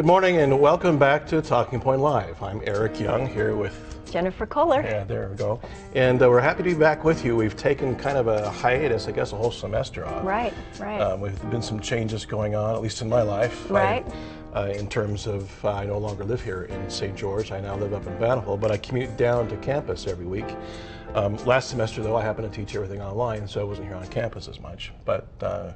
Good morning and welcome back to Talking Point Live. I'm Eric Young here with Jennifer Kohler. Yeah, there we go. And we're happy to be back with you. We've taken kind of a hiatus, I guess a whole semester off. Right. We've been some changes going on, at least in my life. Right. In terms of, I no longer live here in St. George. I now live up in Bannerville, but I commute down to campus every week. Last semester, though, I happened to teach everything online, so I wasn't here on campus as much. But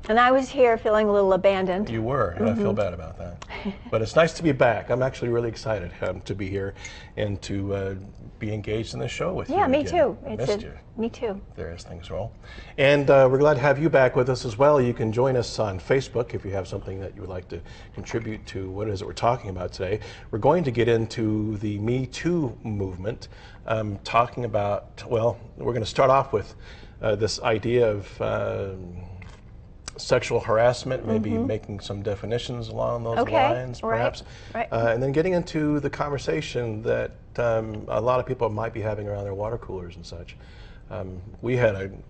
and I was here feeling a little abandoned. You were, and I feel bad about that. But it's nice to be back. I'm actually really excited to be here and to be engaged in this show with you. Yeah, me again. too. I missed you. Me too. There as things roll. And we're glad to have you back with us as well. You can join us on Facebook if you have something that you would like to contribute to what it is that we're talking about today. We're going to get into the Me Too movement, talking about, well, we're going to start off with this idea of sexual harassment, maybe making some definitions along those lines, perhaps. Right. And then getting into the conversation that a lot of people might be having around their water coolers and such. We had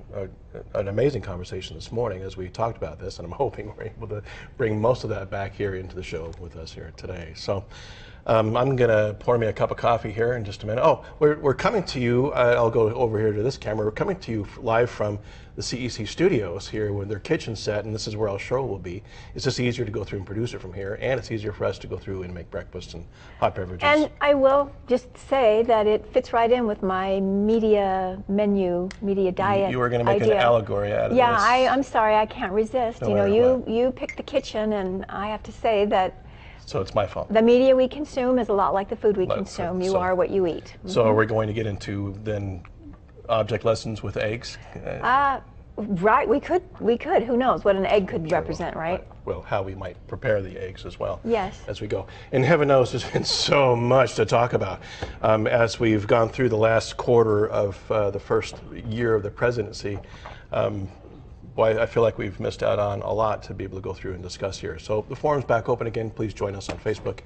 an amazing conversation this morning as we talked about this, and I'm hoping we're able to bring most of that back here into the show with us here today. So I'm going to pour me a cup of coffee here in just a minute. Oh, we're coming to you, I'll go over here to this camera, we're coming to you live from the CEC studios here with their kitchen set, and this is where our show will be. It's just easier to go through and produce it from here, and it's easier for us to go through and make breakfast and hot beverages. And I will just say that it fits right in with my media menu, media diet. You were going to make idea. An allegory out of yeah, this. I'm sorry, I can't resist. No you know, matter you pick the kitchen, and I have to say that so it's my fault. the media we consume is a lot like the food we consume. You are what you eat. So we're going to get into then object lessons with eggs? Right, we could. Who knows what an egg could represent, right? Well, how we might prepare the eggs as well. Yes. As we go. And heaven knows there's been so much to talk about as we've gone through the last quarter of the first year of the presidency. Boy, I feel like we've missed out on a lot to be able to go through and discuss here. So the forum's back open again. Please join us on Facebook.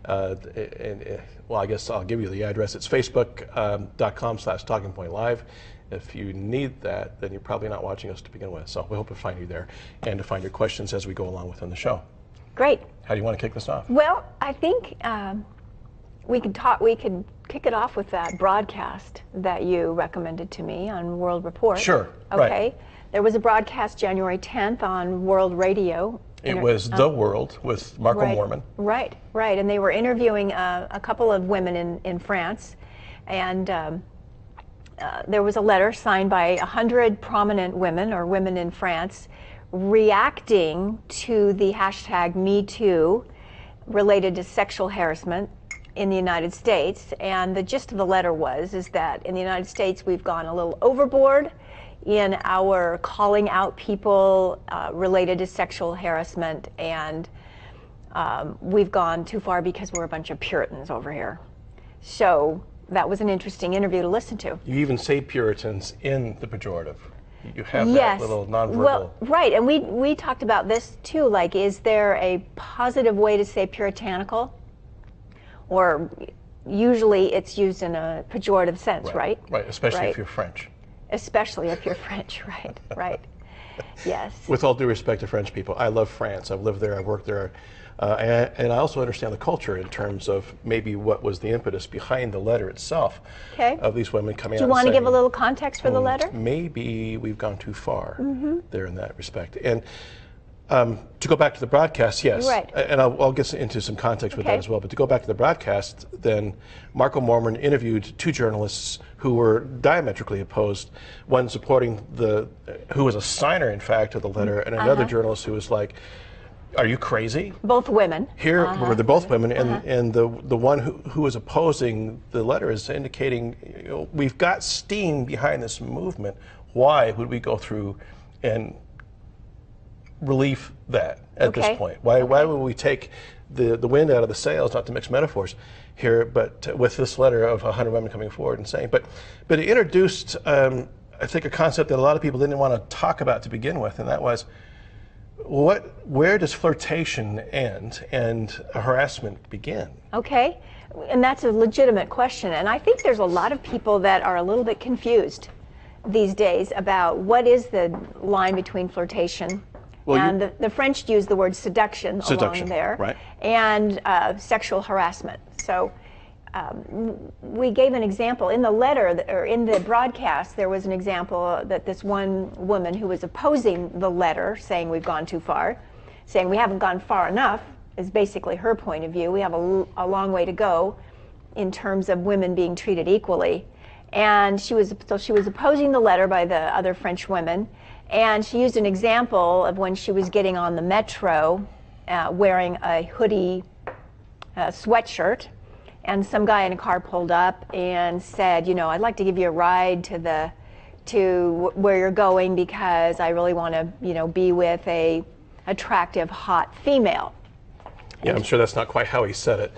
Well, I guess I'll give you the address. It's facebook.com/talkingpointlive. If you need that, then you're probably not watching us to begin with. So we hope to find you there and to find your questions as we go along within the show. Great. How do you want to kick this off? Well, I think we could kick it off with that broadcast that you recommended to me on World Report. Sure. Okay. Right. There was a broadcast January 10th on World Radio. It was The World with Marco Moorman. Right. And they were interviewing a couple of women in France, and there was a letter signed by 100 prominent women or women in France reacting to the hashtag #MeToo related to sexual harassment in the United States. And the gist of the letter is that in the United States we've gone a little overboard in our calling out people related to sexual harassment, and we've gone too far because we're a bunch of Puritans over here. So that was an interesting interview to listen to. You even say Puritans in the pejorative. You have that little nonverbal. Well, right, and we talked about this too, like, is there a positive way to say puritanical? Or usually it's used in a pejorative sense, right? Right, especially if you're French. Especially if you're French, right. Yes. With all due respect to French people, I love France. I've lived there, I've worked there. And I also understand the culture in terms of maybe what was the impetus behind the letter itself of these women coming out. Do you want to give a little context for the letter? Maybe we've gone too far there in that respect. And to go back to the broadcast, yes. Right. And I'll get into some context with that as well. But to go back to the broadcast, then Marco Moorman interviewed two journalists who were diametrically opposed. One supporting who was a signer, in fact, of the letter, and another journalist who was like, are you crazy? Both women. Here, where they're both women, and the one who is opposing the letter is indicating, you know, we've got steam behind this movement. Why would we go through and relieve that at this point? Why would we take the wind out of the sails, not to mix metaphors here, but with this letter of 100 women coming forward and saying, but it introduced, I think, a concept that a lot of people didn't want to talk about to begin with, and that was, where does flirtation end and harassment begin? Okay, and that's a legitimate question, and I think there's a lot of people that are a little bit confused these days about what is the line between flirtation Well, and the French use the word seduction along there, right. and sexual harassment. So we gave an example in the letter, or in the broadcast, there was an example that this one woman who was opposing the letter, saying we've gone too far, saying we haven't gone far enough, is basically her point of view. We have a long way to go in terms of women being treated equally. And she was opposing the letter by the other French women, and she used an example of when she was getting on the metro wearing a hoodie sweatshirt, and some guy in a car pulled up and said, you know, I'd like to give you a ride to where you're going because I really want to, you know, be with a attractive, hot female. Yeah, I'm sure that's not quite how he said it,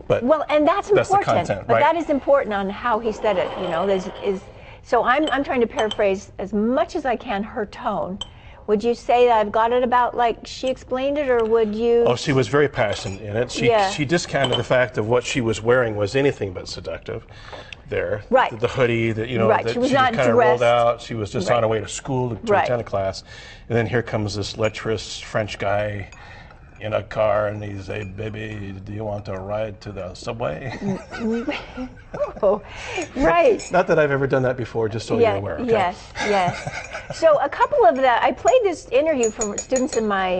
but well, and that's important. The content, but right? that is important on how he said it. You know, so I'm trying to paraphrase as much as I can her tone. Would you say that I've got it about like she explained it, or would you? Oh, she was very passionate in it. She discounted the fact of what she was wearing was anything but seductive. There, right? The hoodie that right. that she was she not kind of rolled out. She was just right. on her way to school to right. attend a class, and then here comes this lecherous French guy in a car, and he's a baby. Do you want to ride to the subway? Oh, right. Not that I've ever done that before, just so you're aware. Okay? Yes. So a couple of I played this interview from students in my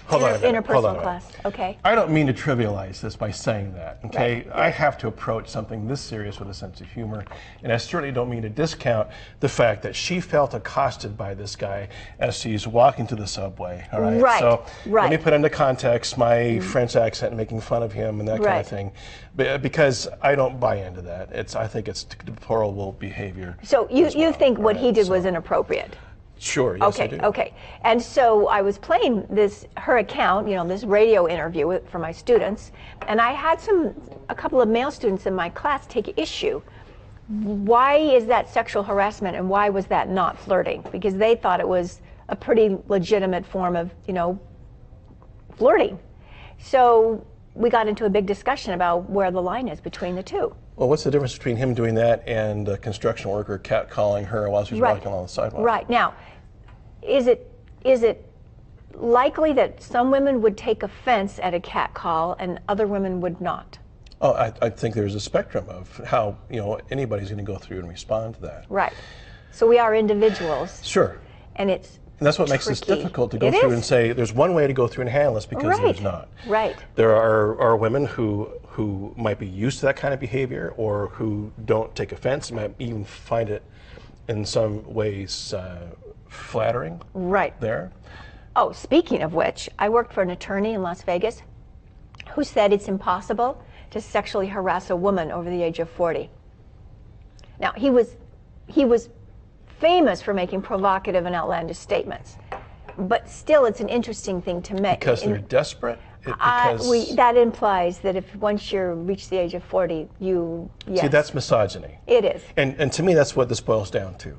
interpersonal class. Okay. I don't mean to trivialize this by saying that. Okay. Right. I have to approach something this serious with a sense of humor, and I certainly don't mean to discount the fact that she felt accosted by this guy as she's walking to the subway. All right. Right. So right. let me put into context my French accent, making fun of him and that kind of thing, because I don't buy into that. I think it's deplorable behavior. So you think what he did was inappropriate? Sure, yes, I do. Okay. And so I was playing her account, you know, this radio interview for my students, and I had a couple of male students in my class take issue. Why is that sexual harassment, and why was that not flirting? Because they thought it was a pretty legitimate form of, you know, flirting. So we got into a big discussion about where the line is between the two. Well, what's the difference between him doing that and a construction worker catcalling her while she's walking along the sidewalk? Right. Now, is it likely that some women would take offense at a catcall and other women would not? Oh, I think there's a spectrum of how, you know, anybody's going to go through and respond to that. Right. So we are individuals. Sure. And that's what makes this difficult to go through and say there's one way to go through and handle this, because there's not. Right. There are women who might be used to that kind of behavior, or who don't take offense, might even find it in some ways flattering. Right. There. Oh, speaking of which, I worked for an attorney in Las Vegas who said it's impossible to sexually harass a woman over the age of 40. Now, he was famous for making provocative and outlandish statements, but still it's an interesting thing to make. Because they're desperate? That implies that if once you reach the age of 40, yes. See, that's misogyny. It is. And to me, that's what this boils down to.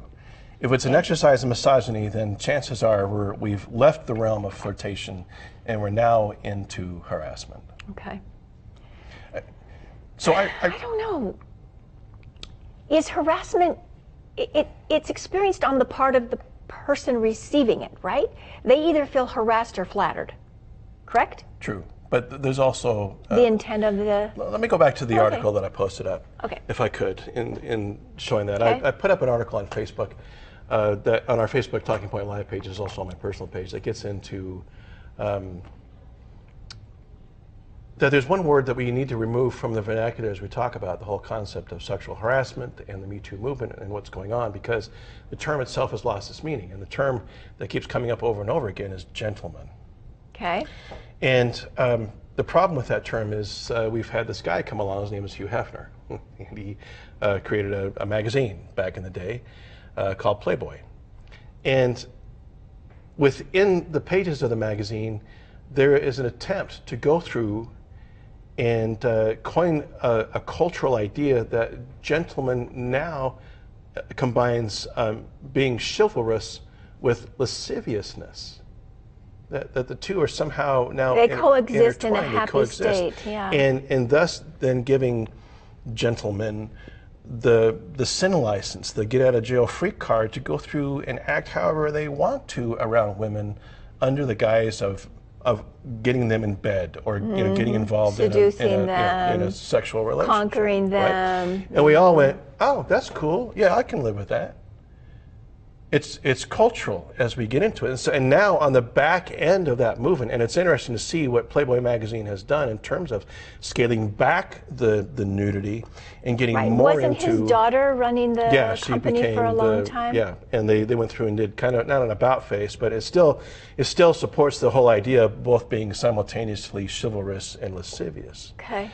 If it's an exercise in misogyny, then chances are we've left the realm of flirtation and we're now into harassment. Okay. So I don't know. Is harassment, it's experienced on the part of the person receiving it, right? They either feel harassed or flattered, correct? True. But there's also the intent of the... Let me go back to the article that I posted up, if I could, in showing that. Okay. I put up an article on Facebook, that on our Facebook Talking Point Live page, is also on my personal page, that gets into that there's one word that we need to remove from the vernacular as we talk about the whole concept of sexual harassment and the Me Too movement and what's going on, because the term itself has lost its meaning. And the term that keeps coming up over and over again is gentleman. Okay. And the problem with that term is we've had this guy come along, his name is Hugh Hefner. And he created a magazine back in the day called Playboy. And within the pages of the magazine, there is an attempt to go through and coin a cultural idea that gentleman now combines being chivalrous with lasciviousness. That the two are somehow now they coexist in a intertwined. happy state, yeah. And thus then giving gentlemen the sin license, the get out of jail free card to go through and act however they want to around women under the guise of getting them in bed or getting involved Seducing in them, a sexual relationship. conquering them. Right? And we all went, oh, that's cool. Yeah, I can live with that. It's cultural as we get into it. And now on the back end of that movement, and it's interesting to see what Playboy magazine has done in terms of scaling back the nudity and getting more Wasn't into... his daughter running the she company became for a long time? Yeah, and they went through and did kind of, not an about face, but it still supports the whole idea of both being simultaneously chivalrous and lascivious. Okay.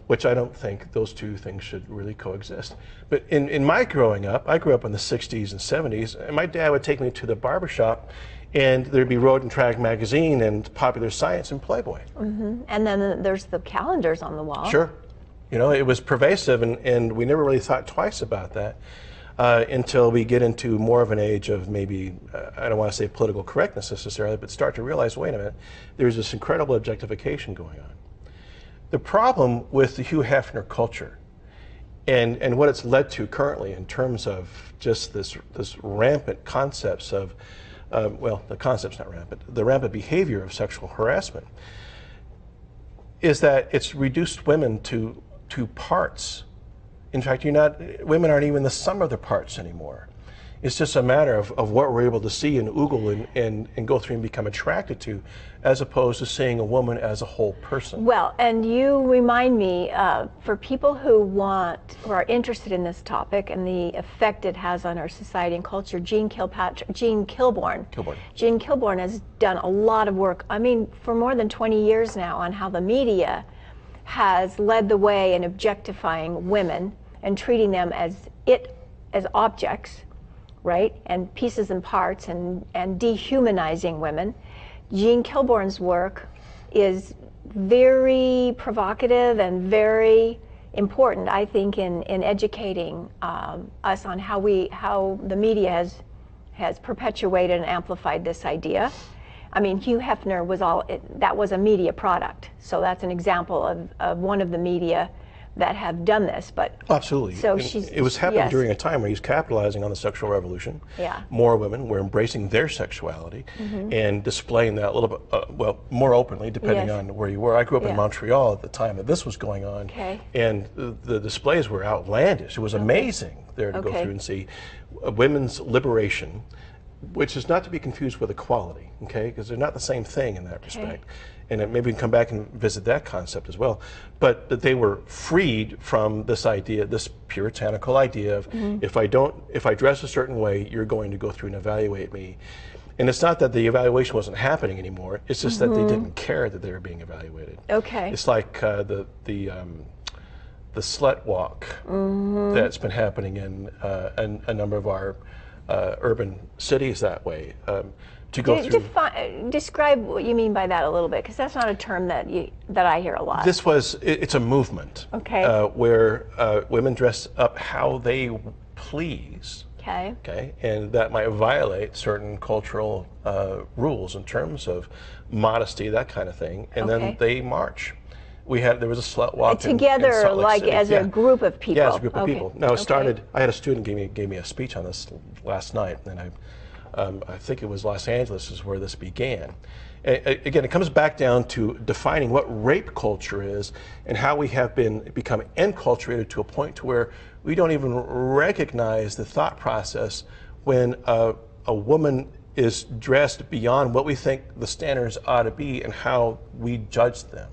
Which I don't think those two things should really coexist. But in my growing up, I grew up in the 60s and 70s, and my dad would take me to the barbershop, and there'd be Road and Track magazine and Popular Science and Playboy. Mm-hmm. And then there's the calendars on the wall. Sure. You know, it was pervasive, and we never really thought twice about that until we get into more of an age of maybe, I don't want to say political correctness necessarily, but start to realize, wait a minute, there's this incredible objectification going on. The problem with the Hugh Hefner culture and what it's led to currently in terms of just this rampant concepts of, well, the concept's not rampant, the rampant behavior of sexual harassment is that it's reduced women to parts. In fact, women aren't even the sum of their parts anymore. It's just a matter of what we're able to see and oogle and go through and become attracted to, as opposed to seeing a woman as a whole person. Well, and you remind me, for people who are interested in this topic and the effect it has on our society and culture, Jean Kilbourne. Jean Kilbourne has done a lot of work, I mean, for more than 20 years now, on how the media has led the way in objectifying women and treating them as objects, right, and pieces and parts, and dehumanizing women. Jean Kilbourne's work is very provocative and very important, I think, in educating us on how the media has perpetuated and amplified this idea. I mean, Hugh Hefner that was a media product, so that's an example of one of the media that have done this, but absolutely. So it was happening during a time where he's capitalizing on the sexual revolution. Yeah. More women were embracing their sexuality and displaying that a little bit, more openly, depending on where you were. I grew up in Montreal at the time that this was going on, and the displays were outlandish. It was amazing there to go through and see women's liberation, which is not to be confused with equality, okay? Because they're not the same thing in that respect. And maybe we can come back and visit that concept as well. But that they were freed from this idea, this puritanical idea of if I dress a certain way, you're going to go through and evaluate me. And it's not that the evaluation wasn't happening anymore. It's just that they didn't care that they were being evaluated. Okay. It's like the slut walk that's been happening in a number of our urban cities that way. To go through. Describe what you mean by that a little bit, because that's not a term that I hear a lot. It's a movement. Okay. Where women dress up how they please. Okay. Okay, and that might violate certain cultural rules in terms of modesty, that kind of thing, and then they march. There was a slut walk together, in Salt Lake like City. as a group of people. Yeah, as a group of people. No, it started. I had a student gave me a speech on this last night, and I think it was Los Angeles is where this began. Again, it comes back down to defining what rape culture is and how we have become enculturated to a point to where we don't even recognize the thought process when a woman is dressed beyond what we think the standards ought to be and how we judge them.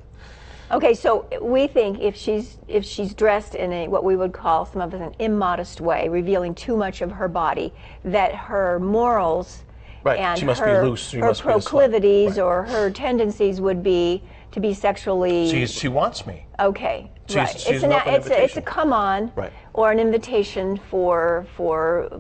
Okay, so we think if she's dressed in what we would call, some of us, an immodest way, revealing too much of her body, that her morals and she must be loose. She her must proclivities be or her tendencies would be to be sexually. She wants me. Okay, she's it's a come on, right, or an invitation for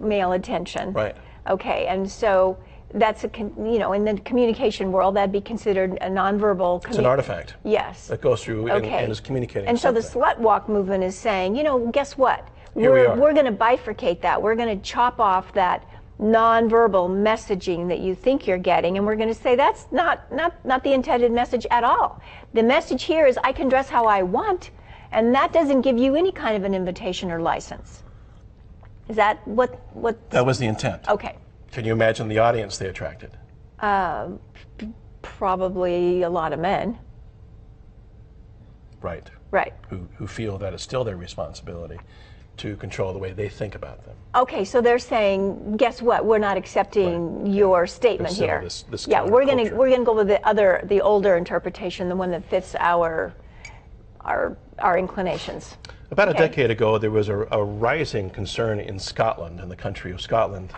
male attention. Right. Okay, and so. That's in the communication world, that'd be considered a nonverbal. It's an artifact. Yes. That goes through and is communicating. And something. So the slut walk movement is saying, guess what? We're going to bifurcate that. We're going to chop off that nonverbal messaging that you think you're getting, and we're going to say that's not the intended message at all. The message here is I can dress how I want, and that doesn't give you any kind of an invitation or license. Is that what? That was the intent. Okay. Can you imagine the audience they attracted? Probably a lot of men. Right. Right. Who feel that it's still their responsibility to control the way they think about them. Okay, so they're saying, guess what? We're not accepting your statement Still here. this Yeah, we're counterculture. gonna go with the older interpretation, the one that fits our inclinations. About Okay. a decade ago, there was a rising concern in Scotland, in the country of Scotland,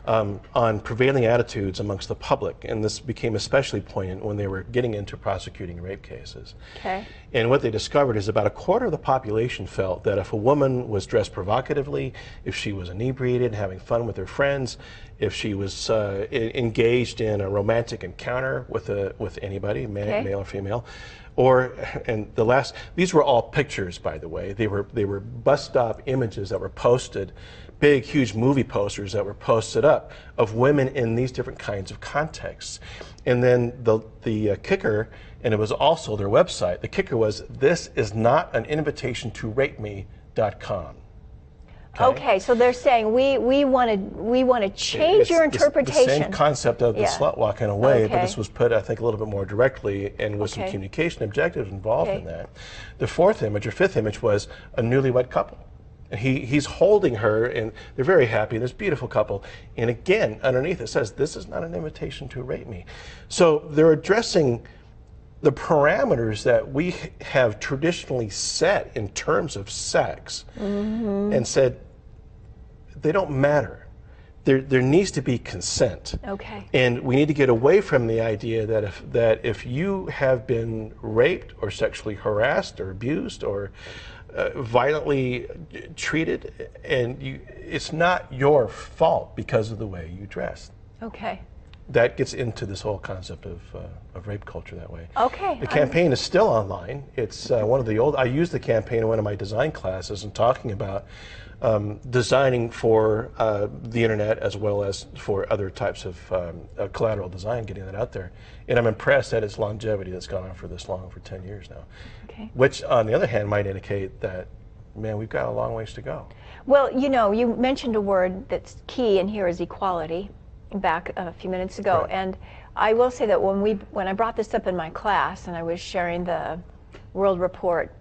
on prevailing attitudes amongst the public, and this became especially poignant when they were getting into prosecuting rape cases. Okay. And what they discovered is about a quarter of the population felt that if a woman was dressed provocatively, if she was inebriated, having fun with her friends, if she was engaged in a romantic encounter with anybody, Okay. male or female, and these were all pictures, by the way. They were bus stop images that were posted, big, huge movie posters that were posted up of women in these different kinds of contexts. And then the kicker, and it was also their website, the kicker was, "This is not an invitation to rape me.com." Okay, so they're saying we want to change your It's interpretation. The same concept of the Yeah. slut walk in a way, but Okay. this was put, I think, a little bit more directly and with some Okay. communication objectives involved in Okay. that. The fourth image, or fifth image, was a newlywed couple. And he's holding her, and they're very happy, this beautiful couple. And again, underneath it says, "This is not an invitation to rape me." So they're addressing the parameters that we have traditionally set in terms of sex, and said they don't matter. There needs to be consent. Okay. And we need to get away from the idea that if you have been raped or sexually harassed or abused or violently treated, and it's not your fault because of the way you dressed. Okay. That gets into this whole concept of rape culture that way. Okay. The campaign is still online. It's one of the old. I used the campaign in one of my design classes and talking about designing for the internet as well as for other types of collateral design, getting that out there. And I'm impressed at its longevity that's gone on for this long, for 10 years now. Okay. Which, on the other hand, might indicate that, man, we've got a long ways to go. Well, you mentioned a word that's key in here is equality back a few minutes ago. Right. And I will say that when I brought this up in my class and I was sharing the World Report,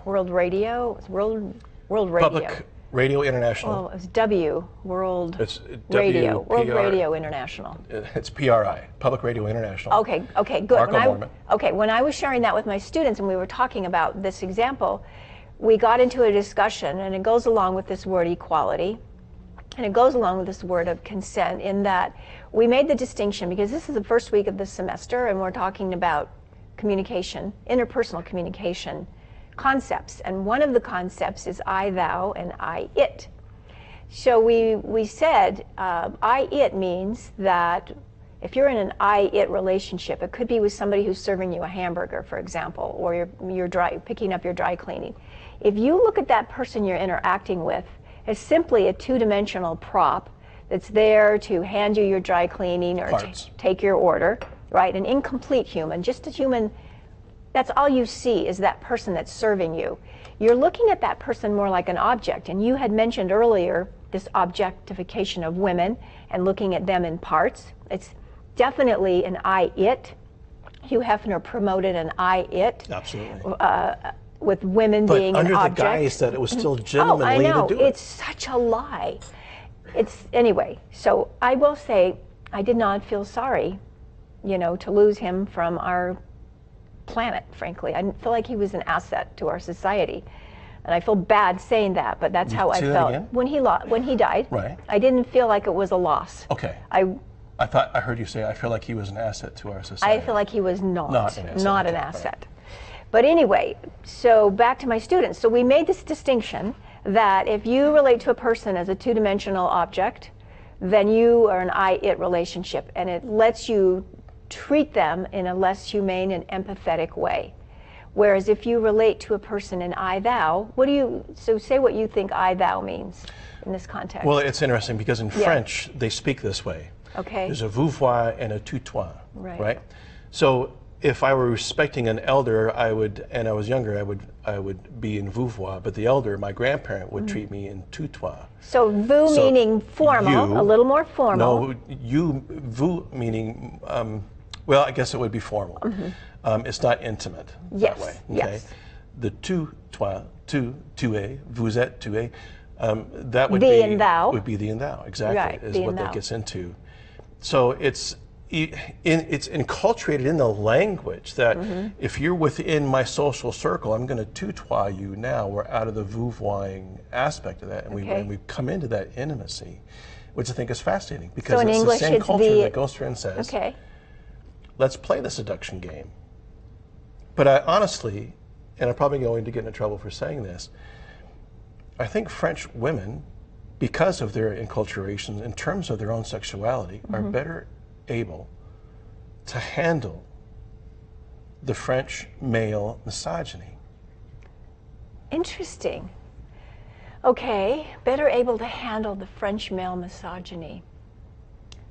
World Radio, Public Radio International. Well, it was World It's Radio, World WPR. Radio International. It's PRI, Public Radio International. Okay, good. Marco Mormon. When I was sharing that with my students and we were talking about this example, we got into a discussion, and it goes along with this word equality, and it goes along with this word of consent, in that we made the distinction, because this is the first week of the semester and we're talking about communication, interpersonal communication concepts, and one of the concepts is I, thou, and I, it. So we said I, it means that if you're in an I, it relationship, it could be with somebody who's serving you a hamburger, for example, or you're picking up your dry cleaning. If you look at that person you're interacting with as simply a two-dimensional prop that's there to hand you your dry cleaning or take your order, right? An incomplete human, just a human. That's all you see is that person that's serving you. You're looking at that person more like an object, and you had mentioned earlier this objectification of women and looking at them in parts. It's definitely an I, it. Hugh Hefner promoted an I, it. Absolutely. With women being an object. But under the guise that it was still gentlemanly to do it. It's such a lie. Anyway, so I will say I did not feel sorry, to lose him from our planet, frankly. I didn't feel like he was an asset to our society. And I feel bad saying that, but that's how I Say that felt. again? When he died, Right. I didn't feel like it was a loss. Okay. I heard you say, I feel like he was an asset to our society. I feel like he was not an asset. an Okay, asset. But anyway, so back to my students. So we made this distinction that if you relate to a person as a two-dimensional object, then you are an I-it relationship, and it lets you treat them in a less humane and empathetic way. Whereas if you relate to a person in I-thou, so say what you think I-thou means in this context. Well, it's interesting because in French, they speak this way. Okay. There's a vous voir and a tu toi. Right. Right? So if I were respecting an elder, I would, and I was younger, I would be in vouvoirs, but the elder, my grandparent, would treat me in tutois. So vous So meaning formal, you- a little more formal. No, vous meaning, well, I guess it would be formal. It's not intimate Yes, that way. yes. The toi, tu es, vous êtes, tu es, that would Thee be and thou. would be thee and thou, exactly, Right, is thee what and that thou. gets into. So it's enculturated in the language that if you're within my social circle, I'm going to tutois you now. We're out of the vouvoying aspect of that, and Okay. we've come into that intimacy, which I think is fascinating because in it's English, the same it's culture the- that goes through and says, Okay. let's play the seduction game. But I honestly, and I'm probably going to get into trouble for saying this, I think French women, because of their enculturation in terms of their own sexuality, are better able to handle the French male misogyny. Interesting. Okay, better able to handle the French male misogyny.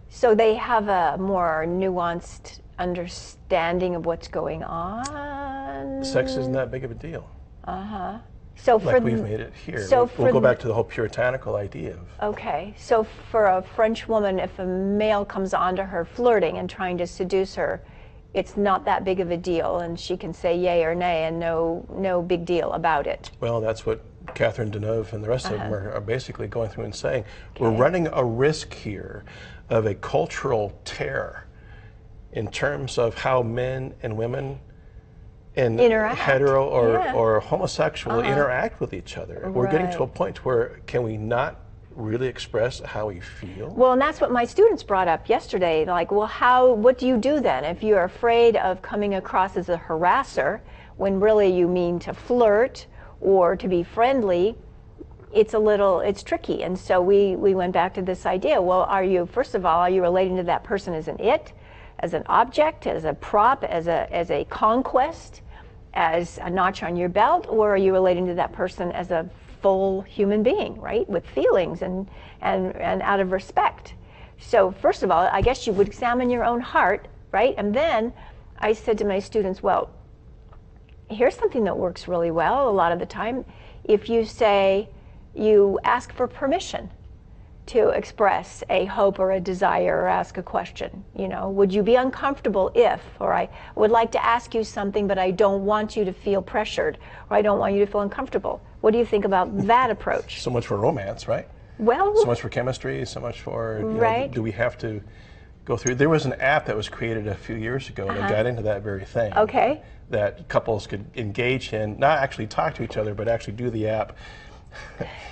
So they have a more nuanced understanding of what's going on. Sex isn't that big of a deal, So for like we've made it here. so we'll for go the- back to the whole puritanical idea of Okay, so for a French woman, if a male comes onto her flirting and trying to seduce her, it's not that big of a deal, and she can say yay or nay, and no big deal about it. well, that's what Catherine Deneuve and the rest of them are basically going through and saying. We're running a risk here of a cultural tear in terms of how men and women and Interact. hetero Yeah. or homosexual interact with each other. We're getting to a Right. point where can we not really express how we feel? Well, and that's what my students brought up yesterday. Like, well, what do you do then if you're afraid of coming across as a harasser when really you mean to flirt or to be friendly? It's tricky. And so we went back to this idea. Well, first of all, are you relating to that person as an it, as an object, as a prop, as a conquest, as a notch on your belt, or are you relating to that person as a full human being, right, with feelings and out of respect? So first of all, I guess you would examine your own heart, right? And then I said to my students, well, here's something that works really well a lot of the time. If you ask for permission to express a hope or a desire or ask a question, would you be uncomfortable if, or I would like to ask you something, but I don't want you to feel pressured, or I don't want you to feel uncomfortable. What do you think about that approach? So much for romance, right? Well, So much for chemistry, so much for, Right. do we have to go through? There was an app that was created a few years ago that got into that very thing. Okay. That couples could engage in, not actually talk to each other, but actually do the app.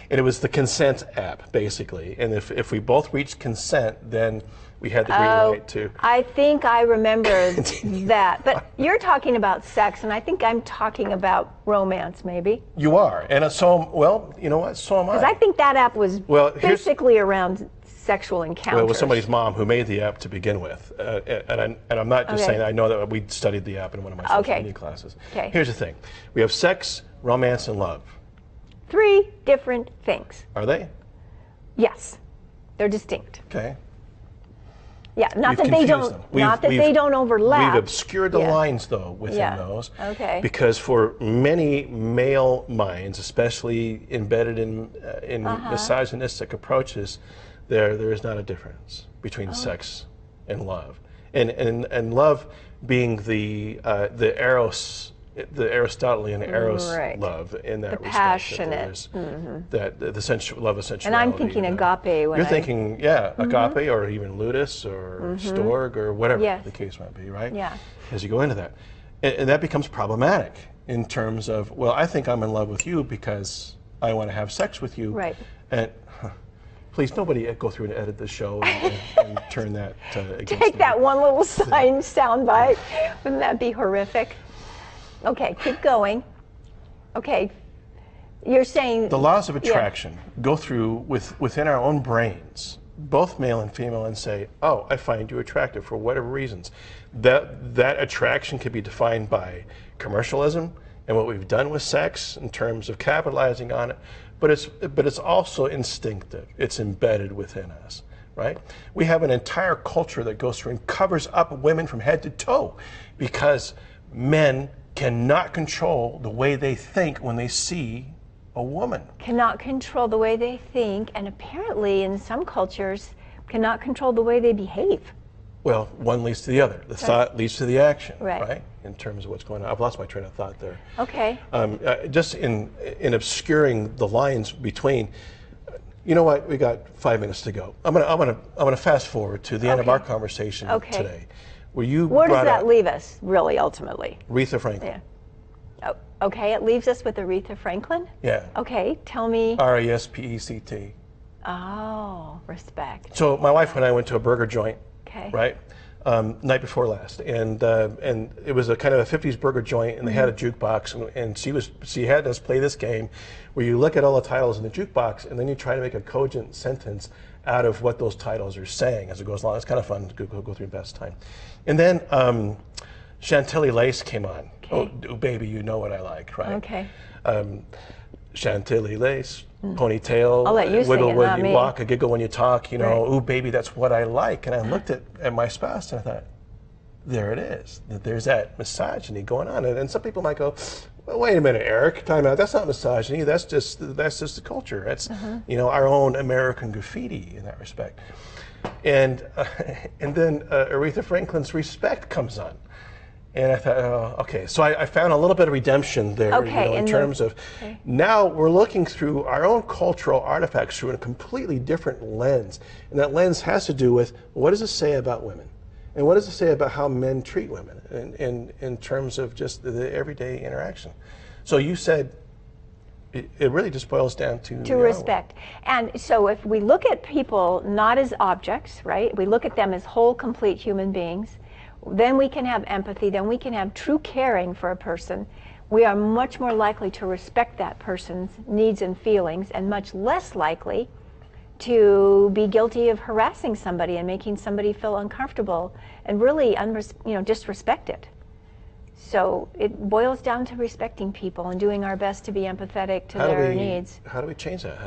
And it was the consent app, basically. And if we both reached consent, then we had the green light to. I think I remember that. But you're talking about sex, and I think I'm talking about romance, maybe. You are. And so, well, you know what? So am Because I I. think that app was Well, here's- basically around sexual encounters. Well, it was somebody's mom who made the app to begin with. And I'm not just Okay. saying, I know that we studied the app in one of my social Okay. media classes. Okay. Here's the thing. We have sex, romance, and love. 3 different things. Are they? Yes, they're distinct. Okay. Yeah, not We've that they confused don't, them. not that they don't overlap. We've obscured the Yeah. lines, though, within Yeah. those. Okay. Because for many male minds, especially embedded in misogynistic approaches, there is not a difference between sex and love, and love being the eros. The Aristotelian eros Right. love in that The respect, passionate. that the sensual love of And sensuality. I'm thinking agape when You're I- thinking, agape, or even ludus, or storg, or whatever Yes. the case might be, right? Yeah. As you go into that, and that becomes problematic in terms of, well, I think I'm in love with you because I want to have sex with you, Right. And please, nobody go through and edit the show and turn that against Take me. that one little sound bite. Wouldn't that be horrific? Okay, keep going. Okay, you're saying The laws of attraction go through within our own brains, both male and female, and say, "Oh, I find you attractive for whatever reasons." That attraction can be defined by commercialism and what we've done with sex in terms of capitalizing on it, but it's also instinctive. It's embedded within us. right? We have an entire culture that goes through and covers up women from head to toe because men cannot control the way they think when they see a woman. Cannot control the way they think, and apparently in some cultures cannot control the way they behave. Well, one leads to the other. The thought leads to the action, Right. right? In terms of what's going on. I've lost my train of thought there. Okay. Just in obscuring the lines between, you know what? We got 5 minutes to go. I'm gonna fast forward to the end of Okay. our conversation Okay. today, where you Where does brought that up leave us, really, ultimately? Aretha Franklin. Yeah. Oh, okay, it leaves us with Aretha Franklin? Yeah. Okay, tell me. RESPECT. Oh, respect. So my wife and I went to a burger joint, Okay. right? Night before last, and it was a kind of a 50s burger joint, and they had a jukebox, and she had us play this game, where you look at all the titles in the jukebox, and then you try to make a cogent sentence out of what those titles are saying as it goes along. It's kind of fun to go through in best time. And then Chantilly Lace came on. Okay. Oh, baby, you know what I like, right? Okay. Chantilly lace, ponytail, I'll let you sing wiggle it, when not you me. walk, a giggle when you talk, you know, Right. ooh, baby, that's what I like. And I looked at my spouse and I thought, there it is. There's that misogyny going on. And some people might go, well, wait a minute, Eric, time out. That's not misogyny. That's just the culture. That's, you know, our own American graffiti in that respect. And then Aretha Franklin's Respect comes on. And I thought, oh, okay. So I found a little bit of redemption there, Okay, in in terms of okay. now we're looking through our own cultural artifacts through a completely different lens. And that lens has to do with what does it say about women? And what does it say about how men treat women in terms of just the everyday interaction? So you said it really just boils down to Respect. And so if we look at people not as objects, right? We look at them as whole, complete human beings. Then we can have empathy, then we can have true caring for a person. We are much more likely to respect that person's needs and feelings, and much less likely to be guilty of harassing somebody and making somebody feel uncomfortable and really disrespect it. So it boils down to respecting people and doing our best to be empathetic to their needs. How do we change that?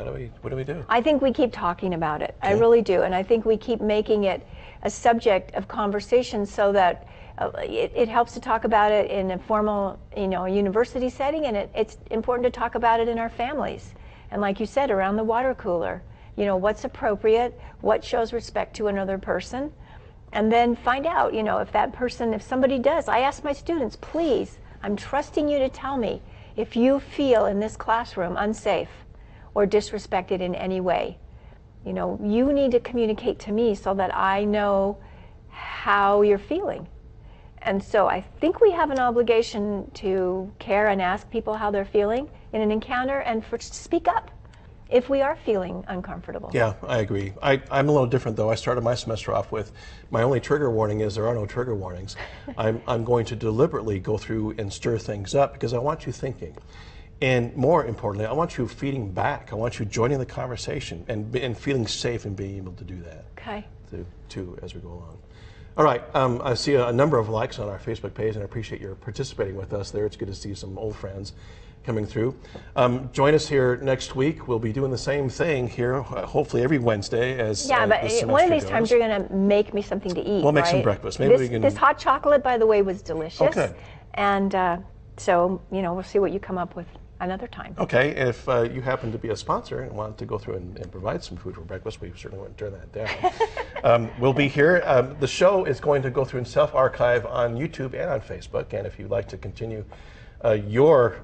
What do we do? I think we keep talking about it. I Okay. really do. And I think we keep making it a subject of conversation so that it helps to talk about it in a formal, university setting, and it's important to talk about it in our families. And like you said, around the water cooler, what's appropriate, what shows respect to another person, and then find out, if somebody does. I ask my students, please, I'm trusting you to tell me if you feel in this classroom unsafe or disrespected in any way. You need to communicate to me so that I know how you're feeling. And so I think we have an obligation to care and ask people how they're feeling in an encounter, and to speak up if we are feeling uncomfortable. Yeah, I agree. I'm a little different, though. I started my semester off with my only trigger warning is there are no trigger warnings. I'm going to deliberately go through and stir things up because I want you thinking. And more importantly, I want you feeding back. I want you joining the conversation and feeling safe and being able to do that. Okay. Too, as we go along. All right, I see a number of likes on our Facebook page, and I appreciate your participating with us there. It's good to see some old friends coming through. Join us here next week. We'll be doing the same thing here, hopefully every Wednesday as Yeah, but the semester one of these goes. times you're going to make me something to eat. We'll make some right? breakfast. Maybe we can. This hot chocolate, by the way, was delicious. Okay. And so, we'll see what you come up with another time. Okay, if you happen to be a sponsor and want to go through and provide some food for breakfast, we certainly wouldn't turn that down. We'll be here. The show is going to go through and self-archive on YouTube and on Facebook, and if you'd like to continue your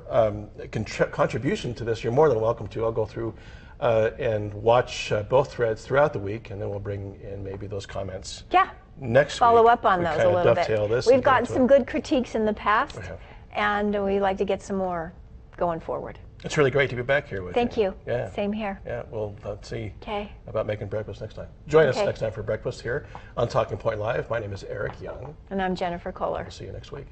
contribution to this, you're more than welcome to. I'll go through and watch both threads throughout the week, and then we'll bring in maybe those comments Yeah. next Follow week. up on We those kinda a little dovetail bit. this and We've get gotten into some it. good critiques in the past, We have. and we'd like to get some more going forward. It's really great to be back here with Thank you. Yeah. Same here. Yeah, we'll let's see Okay. about making breakfast next time. Join us Okay. next time for breakfast here on Talking Point Live. My name is Eric Young. And I'm Jennifer Kohler. See you next week.